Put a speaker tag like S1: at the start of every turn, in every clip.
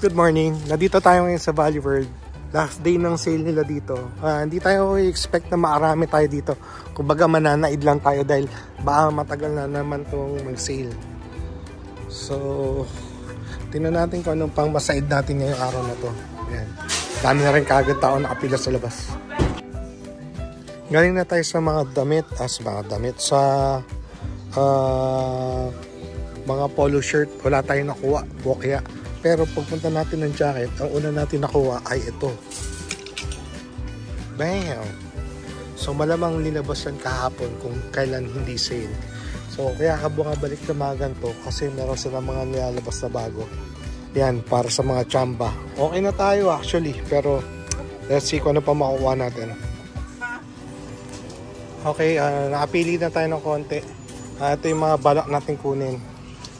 S1: Good morning. Nandito tayo ngayon sa Valley World. Last day ng sale nila dito. Hindi tayo expect na maarami tayo dito. Kumbaga mananaid lang tayo dahil baka matagal na naman itong mag-sale. So, tingnan natin kung anong pang masaid natin ngayong araw na to. Ayan. Dami na rin kaagad tao nakapila sa labas. Galing na tayo sa mga damit. Sa mga polo shirt. Wala tayong nakuha. Kaya pero pagpunta natin ng jacket, ang una natin nakuha ay ito. Bam! So malamang linabas yan kahapon kung kailan hindi sale. So kaya ka bumabalik na mga ganito kasi meron sila mga nilalabas na bago. Yan, para sa mga chamba. Okay na tayo actually, pero let's see kung ano pa makukuha natin. Okay, nakapili na tayo ng konti. Ito yung mga balak natin kunin.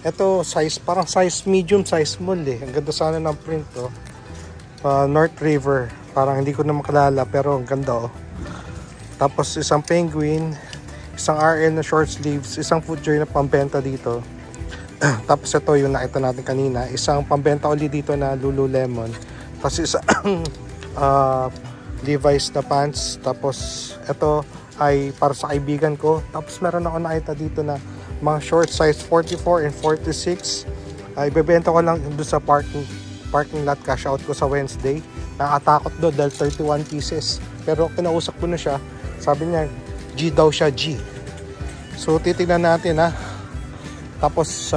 S1: Ito size, parang size medium, size small eh. Ang ganda sana ng print oh. North River. Parang hindi ko na makalala pero ang ganda oh. Tapos isang penguin, isang RL na short sleeves, isang footwear na pambenta dito. Tapos ito yung nakita natin kanina, isang pambenta ulit dito na Lululemon. Tapos isang Levi's na pants. Tapos ito ay para sa kaibigan ko. Tapos meron ako nakita dito na mga short size 44 and 46. Ibebenta ko lang doon sa parking lot, cash out ko sa Wednesday. Nakatakot doon dahil 31 pieces. Pero kinausap ko na siya. Sabi niya, G daw siya, G. So titignan natin ha. Tapos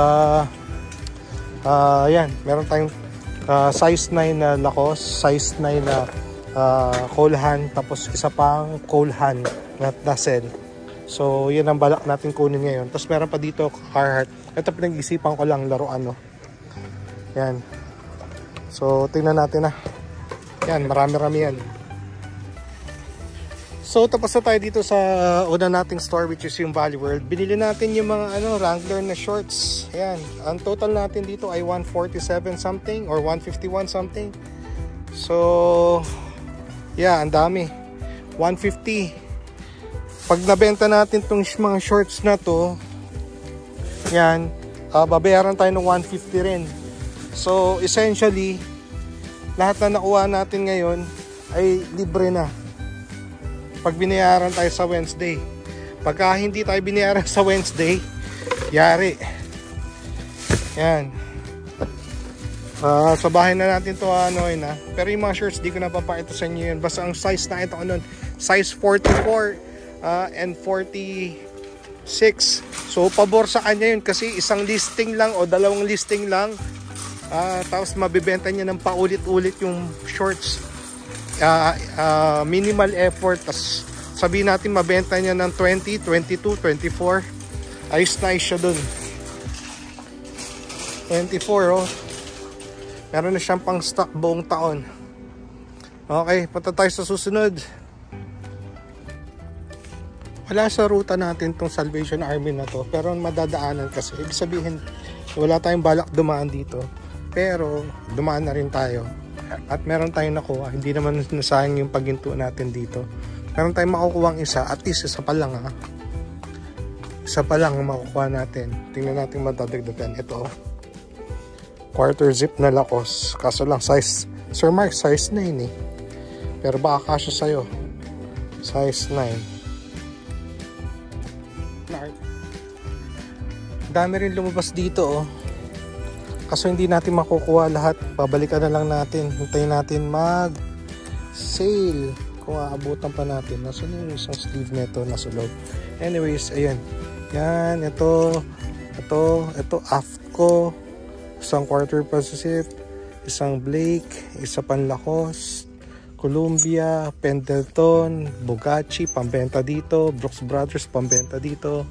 S1: yan, meron tayong size 9 na Lacoste, size 9 na Cole Haan, tapos isa pang Cole Haan na Dazzle. So, yan ang balak natin kunin ngayon. Tapos meron pa dito, Carhartt. Ito pinag-isipan ko lang laruan, no? Yan. So, tingnan natin na. Yan, marami-rami yan. So, tapos na tayo dito sa una nating store, which is yung Valley World. Binili natin yung mga Wrangler na shorts. Yan. Ang total natin dito ay 147 something or 151 something. So, yeah, ang dami. 150. Pag nabenta natin tong mga shorts na to, yan, babayaran tayo ng 150 rin. So, essentially, lahat na nakuha natin ngayon ay libre na. Pag binayaran tayo sa Wednesday. Pagka hindi tayo binayaran sa Wednesday, yari. Yan. Sa bahay na natin to pero yung mga shorts, di ko na papakita sa inyo yun. Basta ang size na ito nun, size 44. And 46. So pabor sa kanya yun kasi isang listing lang o dalawang listing lang, tapos mabibenta niya ng paulit-ulit yung shorts. Minimal effort, tapos sabihin natin mabenta niya ng 20, 22, 24. Ayos na siya dun. 24 oh. Meron na siyang pang stock buong taon. Okay, punta tayo sa susunod. Wala sa ruta natin tong Salvation Army na to, pero madadaanan kasi. Ibig sabihin, wala tayong balak dumaan dito, pero dumaan na rin tayo. At meron tayong nakuha. Hindi naman nasayang yung paghinto natin dito. Meron tayong makukuha isa, at least isa pa lang ha. Isa pa lang ang makukuha natin. Tingnan natin madadagdagan. Ito, quarter zip na Lacoste. Kaso lang size, Sir Mark, size 9 eh. Pero baka kasya sa'yo. Size 9. Dami rin lumabas dito oh. Kaso hindi natin makukuha lahat. Babalikan na lang natin. Hintayin natin mag sale kung aabutan pa natin. Nasa yung isang sleeve nito nasa loob. Anyways, ayan. Yan, ito AFCO, isang quarter zip, isang Blake, isa pang Lacoste, Columbia, Pendleton, Bugatti, pambenta dito, Brooks Brothers, pambenta dito,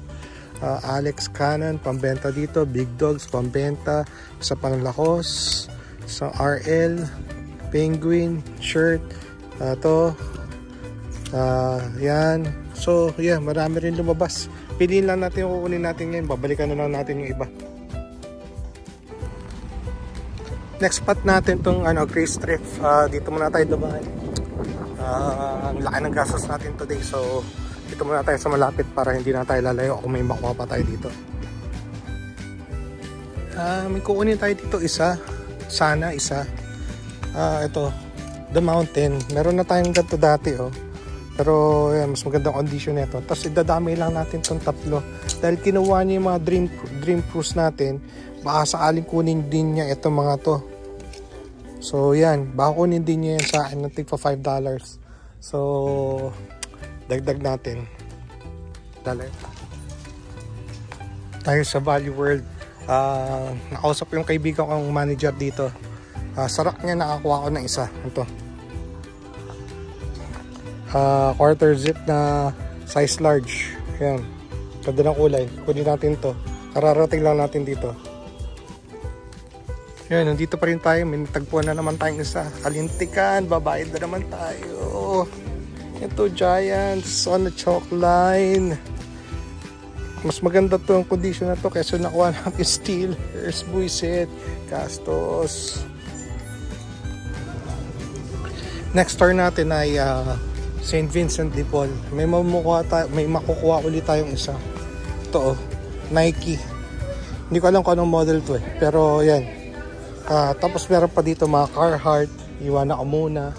S1: Alex Cannon, pambenta dito, Big Dogs, pambenta, isa pang Lacoste, isang RL, Penguin, shirt, yan. So, yeah, marami rin lumabas. Piliin lang natin yung kukunin natin ngayon, babalikan na lang natin yung iba. Next spot natin tong Grace Thrift. Dito muna tayo dumaan. Ang laki ng gastos natin today, so dito muna tayo sa malapit para hindi na tayo lalayo kung may makuha pa tayo dito. May kukunin tayo dito isa. Sana isa. ito, The Mountain. Meron na tayong ganito dati, oh. Pero yan, mas magandang condition nito. Tapos idadamay lang natin itong tatlo. Dahil kinuha niya yung mga dream cruise natin, baka sakaling kunin din niya itong mga to. So yan, baka kunin din niya yan sa akin ng tigpa $5. So dagdag natin. Dali tayo sa Value World. Nakausap yung kaibigan kong manager dito. Sarak niya, nakakuha ko ng isa. Ito, quarter zip na size large. Ayan, ganda ng kulay. Kunin natin to, kararating lang natin dito. Ayan, nandito pa rin tayo. May natagpuan na naman tayong isa. Kalintikan, babayad na naman tayo. Ito, Giants on the chalk line. Mas maganda to ang condition na to kaysa nakuha natin Steelers, Buisit, Castos. Next store natin ay St. Vincent de Paul. May makukuha ulit tayong isa. Ito, Nike. Hindi ko alam kung anong model to, pero yan. Tapos meron pa dito mga Carhartt. Iwan ako muna.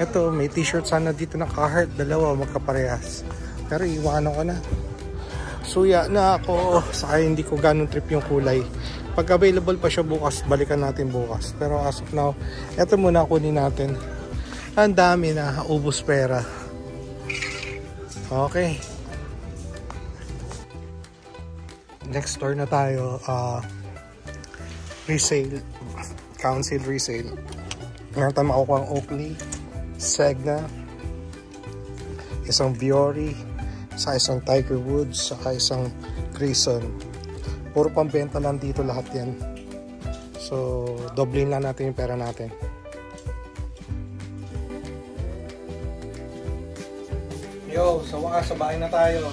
S1: Ito, may t-shirt sana dito na Carhartt, dalawa magkaparehas. Pero iwanan ko na. Suya na ako, saka hindi ko ganun trip yung kulay. Pag available pa siya bukas, balikan natin bukas. Pero as of now, eto muna kunin natin. Ang dami na, ubos pera. Okay. Next store na tayo. Resale. Council resale. Meron tayo makukuha ang Oakley, Segna, isang Viore, sa isang Tiger Woods, saka isang Grayson. Puro pambenta lang dito lahat yan. So doubling lang natin yung pera natin. Yo, sa wakas sa bahay na tayo.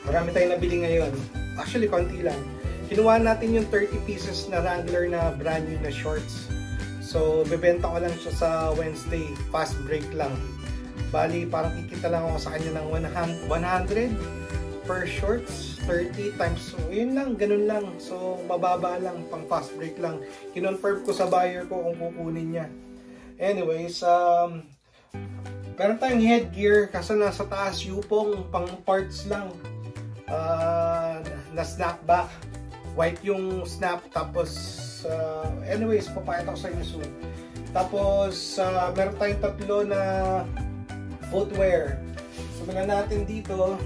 S1: Marami tayong nabili ngayon. Actually konti lang. Kinuha natin yung 30 pieces na Wrangler na brand new na shorts. So bebenta ko lang siya sa Wednesday, fast break lang. Bali, parang kikita lang ako sa kanya ng 100 per shorts, 30 times. So, yun lang, ganun lang. So, mababa lang, pang fast break lang. Kinonfirm ko sa buyer ko kung kukunin niya. Anyways, meron tayong headgear kasi nasa taas yupong pang parts lang. Na snapback. White yung snap, tapos, anyways, papakita ko sa inyo soon. Tapos, meron tayong tatlo na footwear. So, tingnan natin dito.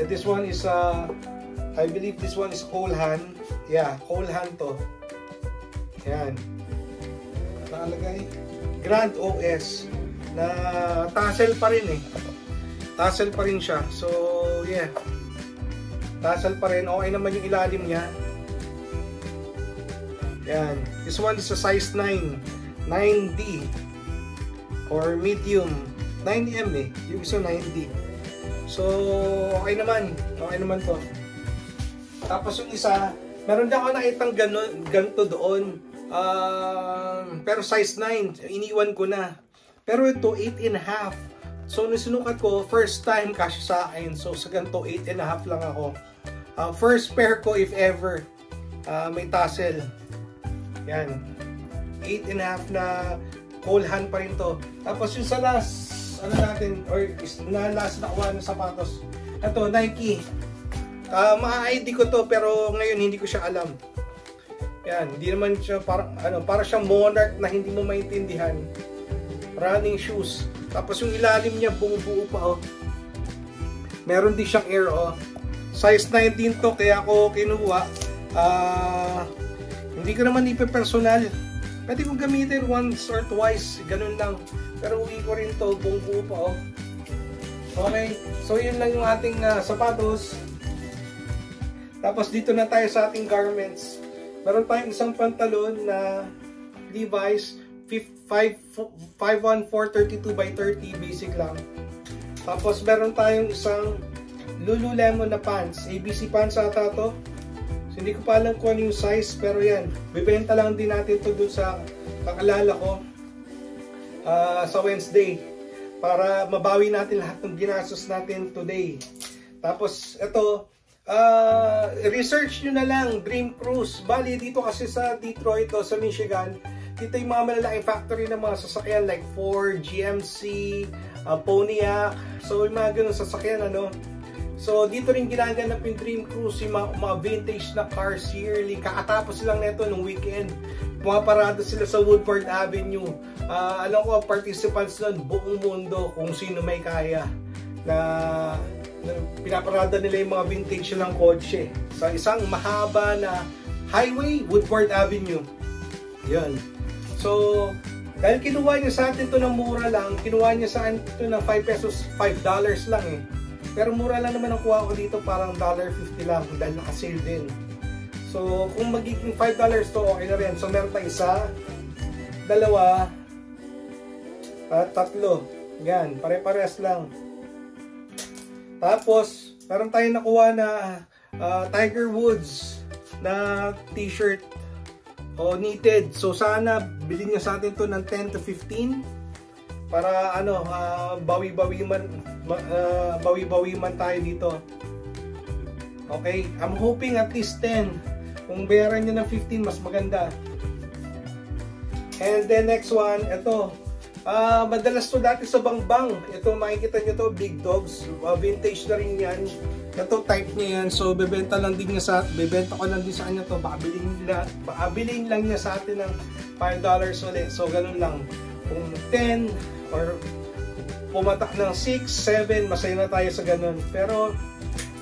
S1: This one is, I believe this one is Cole Haan. Yeah, Cole Haan to. Yan. Nakalagay. Grand OS. Na tassel pa rin eh. Tassel pa rin siya. So, yeah. Tassel pa rin. Okay naman yung ilalim niya. Yan. This one is a size 9. 9D. Or medium. 9M eh. Yung isa 9D. So, okay naman. Okay naman to. Tapos yung isa, meron din ako nakitang ganito doon. Pero size 9. Iniwan ko na. Pero ito, 8.5. So, nasinukat ko, first time kasya sa akin. So, sa ganito, 8.5 lang ako. First pair ko, if ever, may tassel. Yan. 8.5 na Cole Haan pa rin to. Tapos yung sa last, ano natin, or na last nakuha ng sapatos. Ito, Nike. Ma-ID ko to, pero ngayon hindi ko siya alam. Yan, hindi naman siya, para siyang Monarch na hindi mo maintindihan. Running shoes. Tapos yung ilalim niya, buo-buo pa, oh. Meron din siyang air, oh. Size 19 to, kaya ako kinuha. Hindi ko naman ipe-personal. Pwede kong gamitin once or twice, ganun lang. Pero uwi ko rin to, buo-buo pa, oh. Okay, so yun lang yung ating sapatos. Tapos dito na tayo sa ating garments. Meron tayong isang pantalon na Levi's 51432x30, basic lang. Tapos meron tayong isang Lululemon na pants, ABC pants ata to. So, hindi ko pa alam kung ano yung size, pero yan, bibenta lang din natin to dun sa kakalala ko sa Wednesday para mabawi natin lahat ng ginastos natin today. Tapos ito, research nyo na lang, Dream Cruise. Bali, dito kasi sa Detroit o sa Michigan, dito yung mga malalaking factory ng mga sasakyan like Ford, GMC, Pontiac. So, yung mga ganun sasakyan, ano. So, dito rin ginaganap yung Dream Cruise, yung mga vintage na cars yearly. Kakatapos lang neto nung weekend. Pumaparada sila sa Woodford Avenue. Alam ko, participants nun, buong mundo, kung sino may kaya na pinaparada nila yung mga vintage ng kotse sa isang mahaba na highway, Woodford Avenue. Yun. So, dahil kinuha niya sa atin ito ng mura lang, kinuha niya sa atin ito ng 5 pesos, $5 lang eh. Pero mura lang naman ang kuha ko dito, parang $1.50 lang dahil naka-sale din. So, kung magiging $5 to, okay na rin. So, meron tayong isa, dalawa, at tatlo. Yan, pare-parehas lang. Tapos, meron tayong nakuha na Tiger Woods na t-shirt o knitted. So, sana bilhin niyo sa atin to ng 10 to 15 para ano, bawi-bawi man tayo dito. Okay, I'm hoping at least 10. Kung bayaran nyo ng 15, mas maganda. And then next one, ito. Madalas to dati sa Bangbang. Ito, makikita nyo to, Big Dogs. Vintage na rin yan. Ito, type niya yan. So, bebenta ko lang din sa kanya to. Baka bilhin lang niya sa atin ng $5 ulit. So, ganun lang. Kung 10 or pumatak ng 6, 7, masaya na tayo sa ganun. Pero,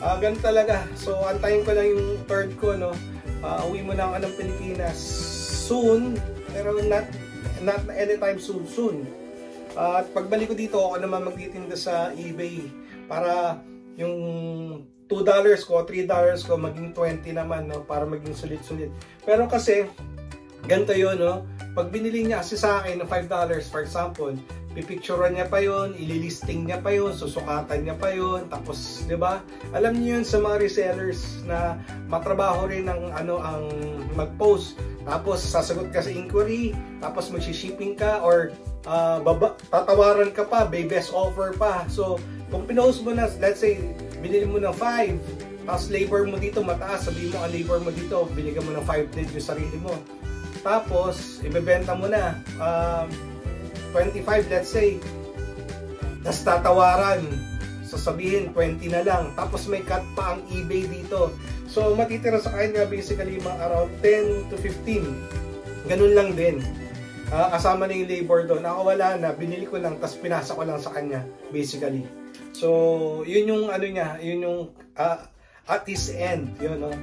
S1: ganun talaga. So, antayin ko lang yung third ko, no. Uwi mo na ako ng Pilipinas soon. Pero not anytime soon. At pagbalik ko dito, ako naman magtitinda sa eBay para yung $2 ko, $3 ko maging 20 naman, no, para maging sulit-sulit. Pero kasi ganito yun, no, pag binili niya kasi sa akin ng $5, for example, pipicturean niya pa yun, ililisting niya pa yun, susukatan niya pa yun, tapos, di ba? Alam niyo yun sa mga resellers na matrabaho rin ng ano ang mag-post. Tapos sasagot ka sa inquiry, tapos mag-shipping ka or tatawaran ka pa, may best offer pa. So, kung pinost mo na, let's say, binili mo ng 5, tapos labor mo dito mataas, sabihin mo ang labor mo dito, binigyan mo ng 5 din yung sarili mo. Tapos, ibebenta mo na 25, let's say, tapos tatawaran, sasabihin 20 na lang, tapos may cut pa ang eBay dito. So, matitira sa kanya basically mga around 10 to 15. Ganun lang din. Kasama na yung labor doon. Ako wala na, binili ko lang, tapos pinasa ko lang sa kanya, basically. So, yun yung ano niya, yun yung at his end, yun, no?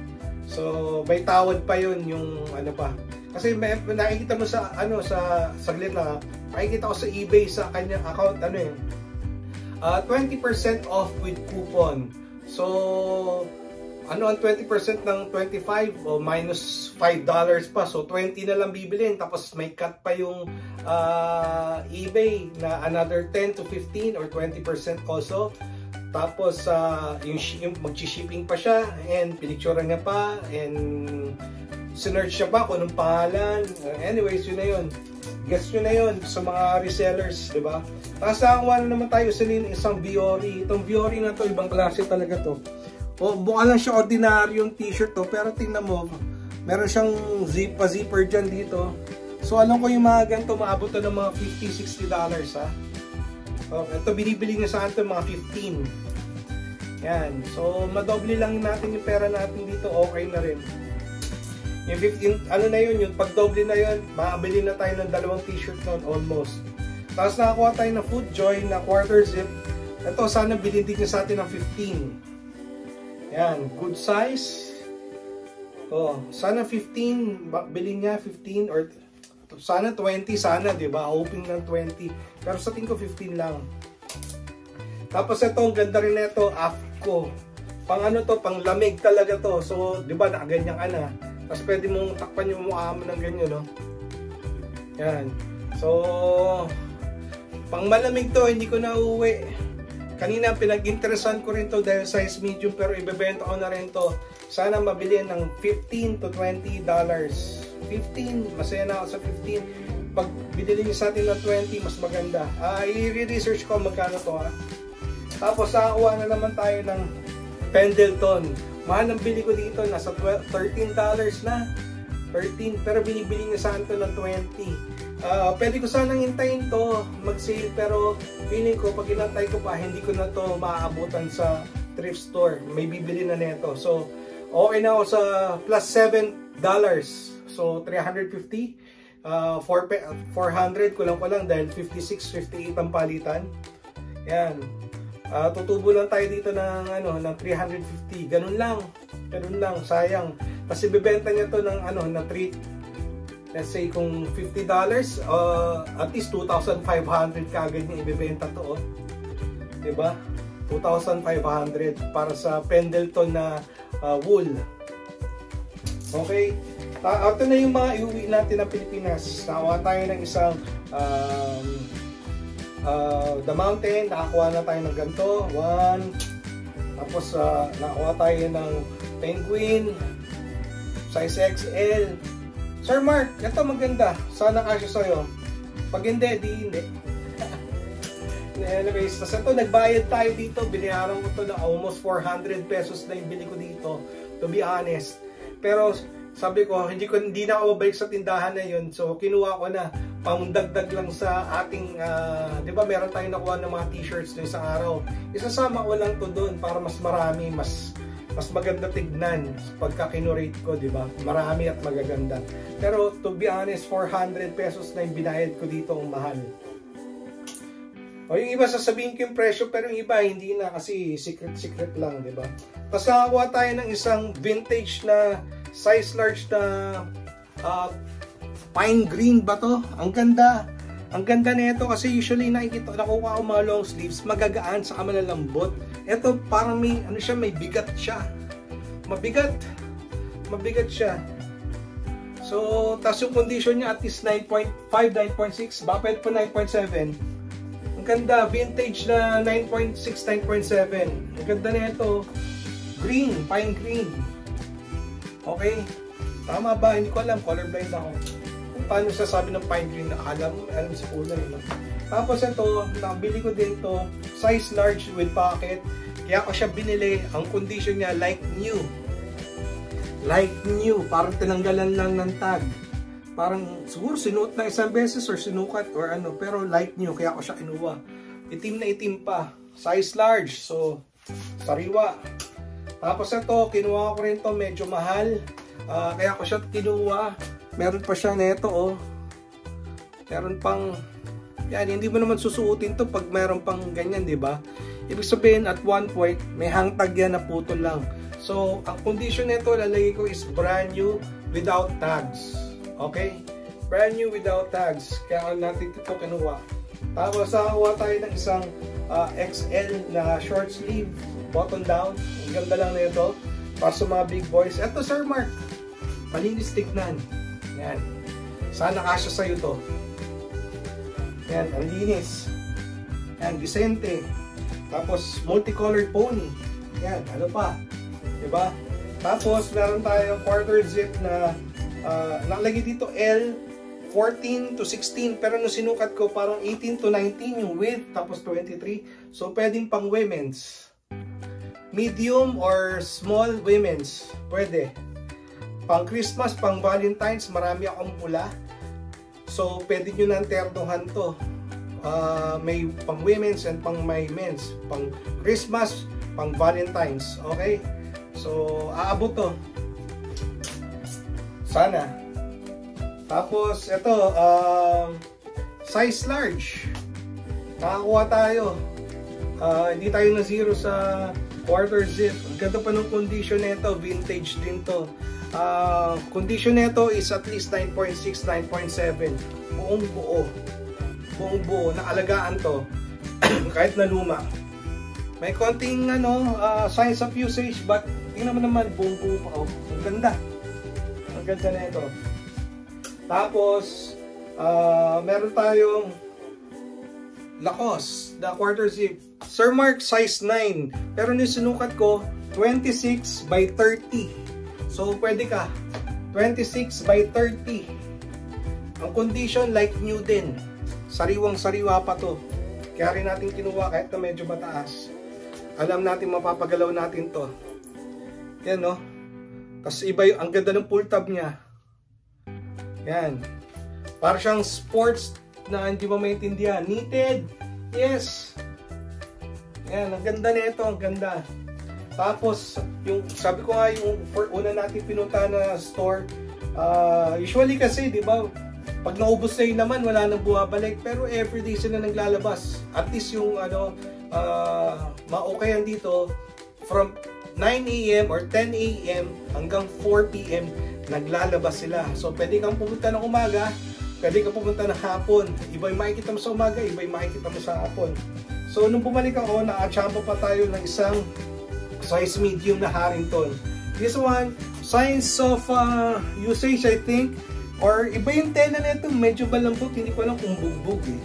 S1: So, may tawad pa yun, yung ano pa. Kasi nakikita mo sa, ano, sa saglit lang, makikita ko sa eBay, sa kanya account, ano yun, 20% off with coupon. So, ano ang 20% ng 25 o minus $5 pa, so 20 na lang bibilin, tapos may cut pa yung eBay na another 10 to 15 or 20% also. Tapos yung mag-shipping pa siya, and pinicturean niya pa, and sinearch siya pa kung anong pangalan. Anyways, yun na yun. Guess nyo na yun sa mga resellers, di ba? Tapos nakakuha na naman tayo sa isang Viore. Itong Viore na to, ibang klase talaga to. O, mukha lang siya ordinaryong t-shirt to, pero tingnan mo, meron siyang zipper dyan dito. So, alam ko yung mga ganito, maabot to ng mga $50-60, ha? O, ito, binibili niya sa atin mga 15. Yan. So, madoble lang natin yung pera natin dito, okay na rin. Yung 15, ano na yun, yung pagdoble na yun, makabili na tayo ng 2 t-shirt noon, almost. Tapos nakakuha tayo ng FootJoy na quarter zip. Ito, sana bilhin din niya sa atin ng 15. Yan, good size. Oh, sana 15, bilhin niya 15 or sana 20, sana, 'di ba? Hoping ng 20. Pero sa tingin ko 15 lang. Tapos ito, ang ganda rin nito, AFCO. Pang ano to, pang lamig talaga to. So, 'di ba, nakaganyan ka na. Tapos pwede mong takpan yung mukha mo ng ganyan, no? Yan. So, pang malamig to, hindi ko na uuwi. Kanina pinag-interesan ko rin to dahil size medium, pero ibebenta ko na rin to. Sana mabili ng $15 to $20. 15, masaya na ako sa 15. Pag binili niyo sa atin ng 20, mas maganda. I-research ko magkano to, ha. Tapos nakakuha na naman tayo ng Pendleton Mahal ang bili ko dito, nasa $13 na. 13, pero binibili niya saan to ng 20. Pwede ko sanang hintayin to mag-sale, pero feeling ko pag inantay ko pa, hindi ko na to maaabutan sa thrift store. May bibili na nito. So, okay na ako sa plus $7. So, 350. 400 kulang dahil 56, 58 ang palitan. Yan. Tutubo lang tayo dito ng ng 350. Ganun lang, sayang. Kasi bebenta niya to ng ng 3, let's say kung $50, at least 2,500 kaagad niya ibebenta to, oh. 'Di ba? 2,500 para sa Pendleton na wool. Okay. Ito na yung mga iuwi natin ng Pilipinas. Nakakuha tayo ng isang The Mountain. Nakakuha na tayo ng ganito. 1. Tapos nakakuha tayo ng Penguin. Size XL. Sir Mark, ito maganda. Sana kasya sa'yo. Pag hindi, di hindi. Anyways, tapos ito, nagbayad tayo dito. Binayaran ko ito na almost 400 pesos na yung bili ko dito. To be honest. Pero sabi ko, hindi na ako babalik sa tindahan na yun. So, kinuha ko na pangdagdag lang sa ating, di ba meron tayong nakuha ng mga t-shirts na isang araw. Isasama ko lang to doon para mas marami, mas maganda tignan pagka kinurate ko, di ba? Marami at magaganda. Pero to be honest, 400 pesos na yung binayad ko dito, ang mahal. O yung iba sasabihin ko yung presyo, pero yung iba hindi na kasi secret lang, di ba? Tapos nakakuha tayo ng isang vintage na size large na pine green ba to? Ang ganda. Ang ganda nito kasi usually nakuha ko mga long sleeves, magagaan sa malalambot. Ito parang may may bigat siya. Mabigat siya. So, tas yung condition niya at least 9.5, 9.6, bakit po 9.7. Ang ganda, vintage na 9.6, 9.7. Ang ganda nito. Green, pine green. Okay? Tama ba? Hindi ko alam, colorblind ako. Paano sasabi ng pine green na alam sa kulay, no? Tapos ito, nabili ko din to, size large with pocket. Kaya ko siya binili. Ang condition niya like new. Like new, parang tinanggalan lang ng tag. Parang siguro sinuot na isang beses or sinukat or pero like new, kaya ko siya kinuha. Itim na itim pa. Size large, so sariwa. Tapos ito, kinuha ko rin to, medyo mahal. Kaya ko siya kinuha. Meron pa siya nito, oh. Meron pang, yan, hindi mo naman susuotin to pag meron pang ganyan, di ba? Ibig sabihin, at one point, may hangtag yan na putol lang. So, ang condition nito, lalagay ko is brand new without tags. Okay? Brand new without tags. Kaya natin ito kinuha. Tapos, nakakuha tayo ng isang XL na short sleeve, button down. Ang ganda lang nito. Para sa mga big boys. Eto, Sir Mark. Malinis tignan. Yan. Sana kasya sa'yo to. Yan, ang linis. Yan, decente. Tapos, multicolored pony. Yan, ano pa? Diba? Tapos, meron tayong quarter zip na nakalagay dito L 14 to 16. Pero nung sinukat ko, parang 18 to 19 yung width. Tapos 23. So, pwedeng pang women's. Medium or small women's. Pwede. Pang Christmas, pang Valentine's, marami akong pula. So, pwede nyo nang ternohan to. May pang women's and pang may men's. Pang Christmas, pang Valentine's. Okay? So, aabot to. Sana. Tapos, ito, size large. Nakakuha tayo. Hindi tayo na zero sa quarter zip. Ang ganda pa ng condition nito. Vintage din to. Condition nito is at least 9.6, 9.7. Buong buo. Naalagaan to. Kahit na luma. May konting signs of usage, but tingnan mo naman, buong buo pa. Oh, ang ganda. Ang ganda na ito. Tapos, meron tayong Lacoste, the quarter zip. Sir Mark, size 9. Pero nung sinukat ko, 26 by 30. So, pwede ka. 26 by 30. Ang condition, like new din. Sariwang-sariwa pa to. Kaya rin natin kinuha kahit na medyo mataas. Alam natin mapapagalaw natin to. Yan, no? Tapos iba yung, ang ganda ng pull tab niya. Yan. Para siyang sports na hindi mo maintindihan. Knitted. Yes. Yan, ang ganda nito, ang ganda. Tapos, yung, sabi ko nga, yung una natin pinunta na store, usually kasi, di ba, pag naubos na yun naman, wala nang buwabalik. Pero everyday sila naglalabas. At least yung, ma-okayan dito, from 9 AM or 10 AM hanggang 4 PM, naglalabas sila. So, pwede kang pumunta ng umaga, pwede kang pumunta ng hapon. Iba yung makikita mo sa umaga, iba yung makikita mo sa hapon. So, nung bumalik ako, naka-champo pa tayo ng isang size medium na Harrington. This one, signs of usage, I think, or iba yung tela nito, medyo malambot, hindi ko alam kung bugbog eh.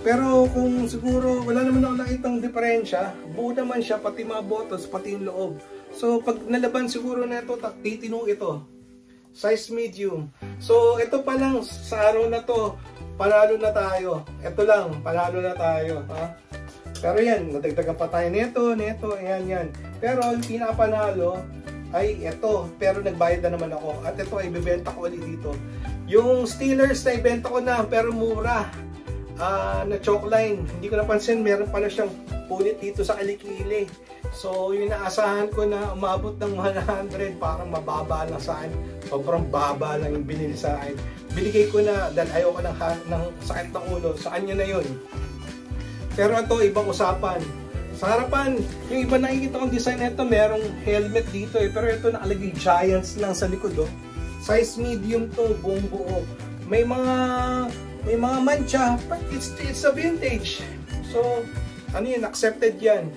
S1: Pero kung siguro wala naman ako nakitang diferensya, buo naman siya, pati mga buttons, pati yung loob. So pag nalaban siguro na ito, titino ito. Size medium. So ito pa lang, sa araw na to, panalo na tayo. Ito lang, panalo na tayo. Ha? Pero yan, nadagdagan pa tayo nito, yan. Pero yung pinakapanalo ay ito, pero nagbayad na naman ako. At ito ay ibebenta ko ulit dito. Yung Steelers na ibenta ko na, pero mura. Na chokeline, hindi ko napansin, meron pala siyang punit dito sa alikili. So yung naasahan ko na umabot ng 100, parang mababa lang sa akin. Sobrang baba lang yung binili sa akin. Binigay ko na dahil ayoko ng sakit ng ulo. Sa kanya na yun. Pero ito, ibang usapan. Sa harapan, yung iba nakikita kong design nito, merong helmet dito eh. Pero ito nakalagay Giants lang sa likod oh. Size medium to, buong buo. May mga mancha, but it's a vintage. So, ano yun, accepted yan.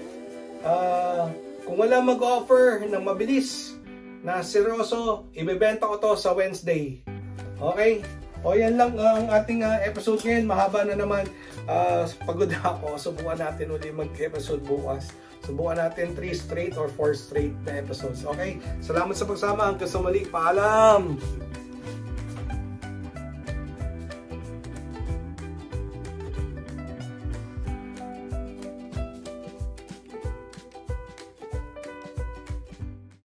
S1: Kung wala mag-offer ng mabilis na seryoso, ibebenta ko to sa Wednesday. Okay? O yan lang ang ating episode ngayon. Mahaba na naman. Pagod ako. Subukan natin ulit mag-episode bukas. Subukan natin 3 straight or 4 straight na episodes. Okay? Salamat sa pagsama. Hanggang sa muli. Paalam!